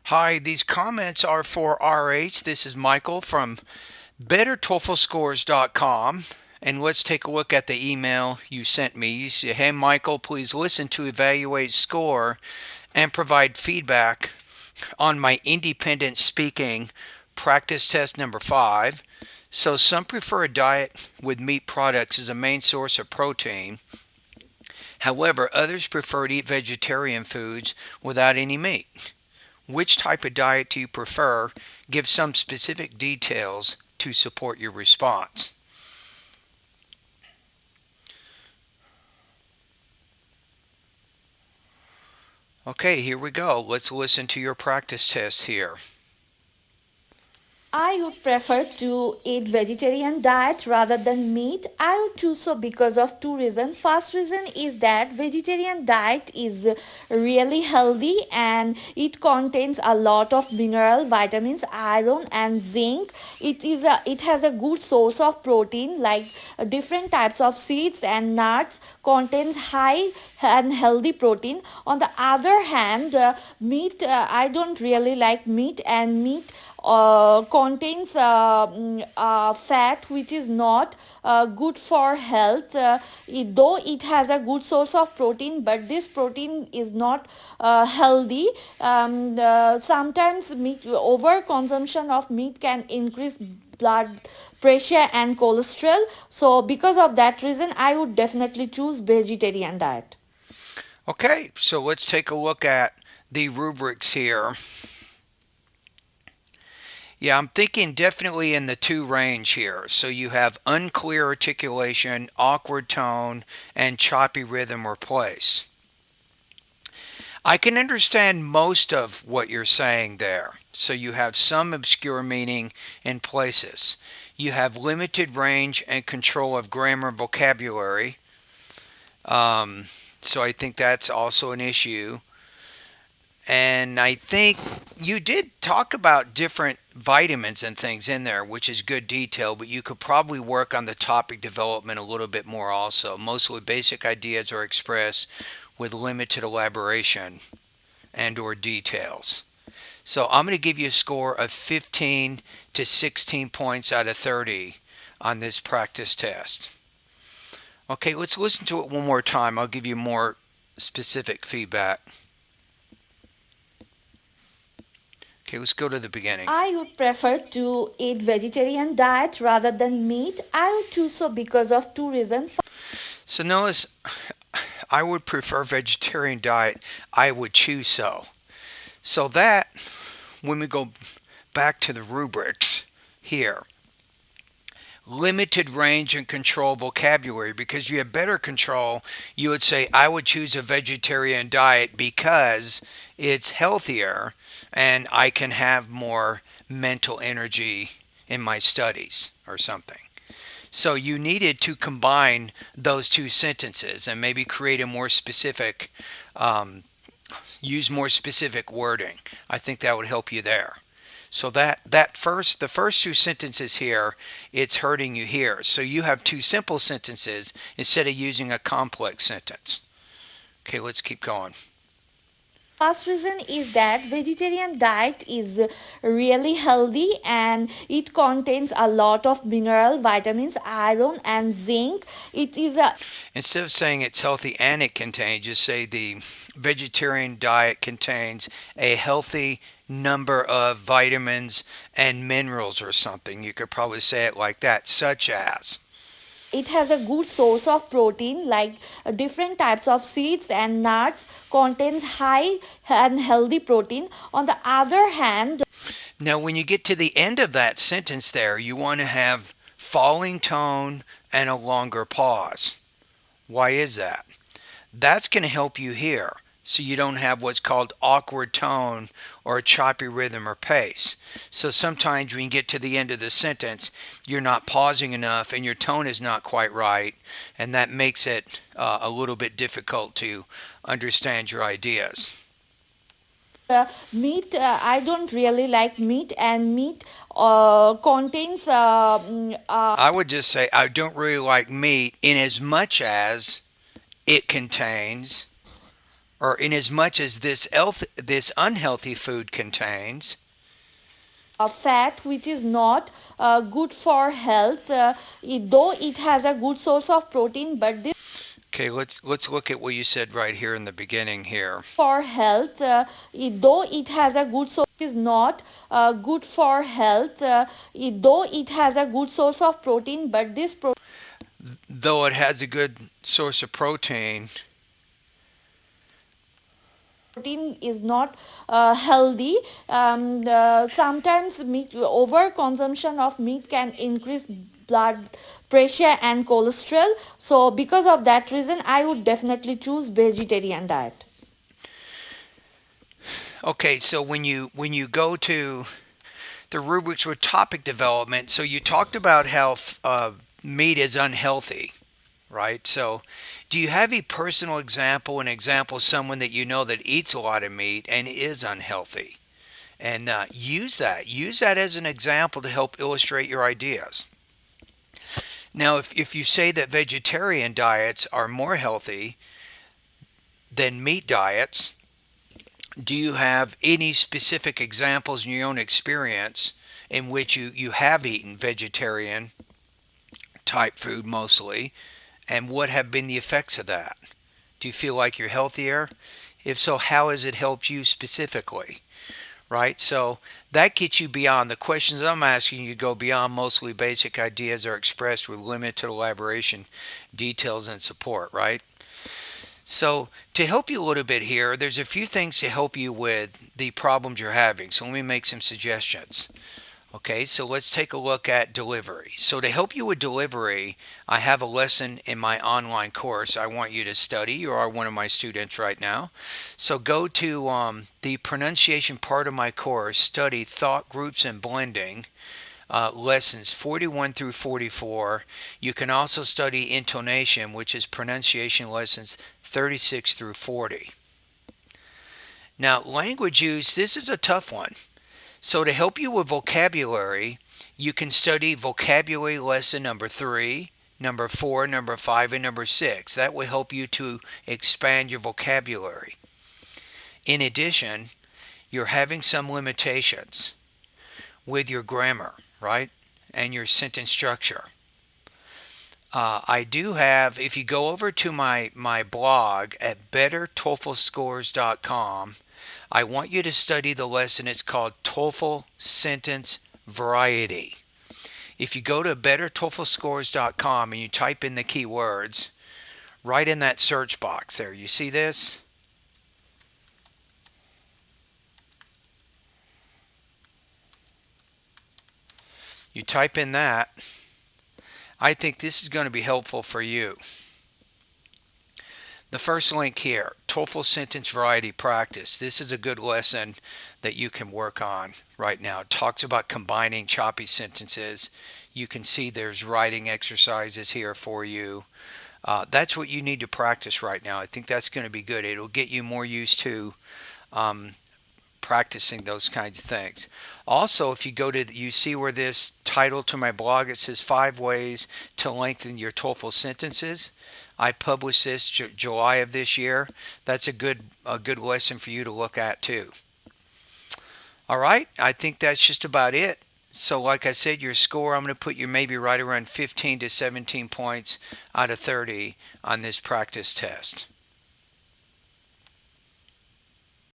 Hi, these comments are for RH. This is Michael from BetterTOEFLScores.com. And let's take a look at the email you sent me. You say, hey, Michael, please listen to evaluate score and provide feedback on my independent speaking practice test number 5. So some prefer a diet with meat products as a main source of protein. However, others prefer to eat vegetarian foods without any meat. Which type of diet do you prefer? Give some specific details to support your response. Okay, here we go. Let's listen to your practice test here. I would prefer to eat vegetarian diet rather than meat. I would choose so because of two reasons. First reason is that vegetarian diet is really healthy and it contains a lot of mineral, vitamins, iron and zinc. It has a good source of protein like different types of seeds and nuts contains high and healthy protein. On the other hand, meat I don't really like meat, and meat contains fat which is not good for health, though it has a good source of protein, but this protein is not healthy. Sometimes meat over consumption of meat can increase blood pressure and cholesterol, so because of that reason I would definitely choose vegetarian diet. Okay, so let's take a look at the rubrics here. Yeah, I'm thinking definitely in the 2 range here. So you have unclear articulation, awkward tone, and choppy rhythm or place. I can understand most of what you're saying there. So you have some obscure meaning in places. You have limited range and control of grammar and vocabulary. Um, so I think that's also an issue. And I think you did talk about different vitamins and things in there, which is good detail, but you could probably work on the topic development a little bit more also. Mostly basic ideas are expressed with limited elaboration and or details. So I'm going to give you a score of 15 to 16 points out of 30 on this practice test. Okay, let's listen to it one more time. I'll give you more specific feedback. Okay, let's go to the beginning. I would prefer to eat vegetarian diet rather than meat. I would choose so because of two reasons. So notice I would prefer vegetarian diet. I would choose so. So that when we go back to the rubrics here, limited range and control vocabulary, because you have better control, you would say I would choose a vegetarian diet because it's healthier and I can have more mental energy in my studies or something. So you needed to combine those two sentences and maybe create a more specific, use more specific wording. I think that would help you there. So the first two sentences here, it's hurting you here. So you have two simple sentences instead of using a complex sentence. Okay, let's keep going. First reason is that vegetarian diet is really healthy and it contains a lot of mineral, vitamins, iron and zinc. It is a Instead of saying it's healthy and it contains, just say the vegetarian diet contains a healthy number of vitamins and minerals or something. You could probably say it like that, such as. it has a good source of protein like different types of seeds and nuts contains high and healthy protein. On the other hand, Now, when you get to the end of that sentence there, you want to have falling tone and a longer pause. Why is that? That's going to help you here so you don't have what's called awkward tone or a choppy rhythm or pace. So sometimes when you get to the end of the sentence, you're not pausing enough and your tone is not quite right, and that makes it a little bit difficult to understand your ideas. meat I don't really like meat, and meat contains I would just say I don't really like meat in as much as it contains. or in as much as this unhealthy food contains. fat which is not good for health, though it has a good source of protein, but this Okay, let's look at what you said right here in the beginning here. for health, though it has a good source is not good for health, though it has a good source of protein, but this Though it has a good source of protein, protein is not healthy. Sometimes meat over consumption of meat can increase blood pressure and cholesterol. So because of that reason, I would definitely choose vegetarian diet. okay, so when you go to the rubrics with topic development, so you talked about how meat is unhealthy, right? So, do you have a personal example, an example of someone that you know that eats a lot of meat and is unhealthy? And use that as an example to help illustrate your ideas. Now, if you say that vegetarian diets are more healthy than meat diets, do you have any specific examples in your own experience in which you have eaten vegetarian type food mostly, and what have been the effects of that? Do you feel like you're healthier? If so, how has it helped you specifically? Right? So that gets you beyond the questions I'm asking you, go beyond mostly basic ideas are expressed with limited elaboration, details, and support, right? So to help you a little bit here, there's a few things to help you with the problems you're having. So let me make some suggestions. Okay, so let's take a look at delivery. So to help you with delivery, I have a lesson in my online course I want you to study. You are one of my students right now. So go to the pronunciation part of my course, study thought groups and blending, lessons 41 through 44. You can also study intonation, which is pronunciation lessons 36 through 40. Now, language use, this is a tough one. So to help you with vocabulary, you can study vocabulary lesson number 3, number 4, number 5, and number 6. That will help you to expand your vocabulary. In addition, you're having some limitations with your grammar, right? And your sentence structure. I do have, if you go over to my blog at bettertoeflscores.com, I want you to study the lesson. It's called TOEFL Sentence Variety. If you go to bettertoeflscores.com and you type in the keywords, right in that search box there, you see this? You type in that. I think this is going to be helpful for you. The first link here, TOEFL Sentence Variety Practice. This is a good lesson that you can work on right now. It talks about combining choppy sentences. You can see there's writing exercises here for you. That's what you need to practice right now. I think that's going to be good. It'll get you more used to um, practicing those kinds of things. Also, if you go to, you see where this title to my blog, it says 5 ways to lengthen your TOEFL sentences. I published this July of this year. That's a good lesson for you to look at too. All right, I think that's just about it. So like I said, your score, I'm going to put you maybe right around 15 to 17 points out of 30 on this practice test.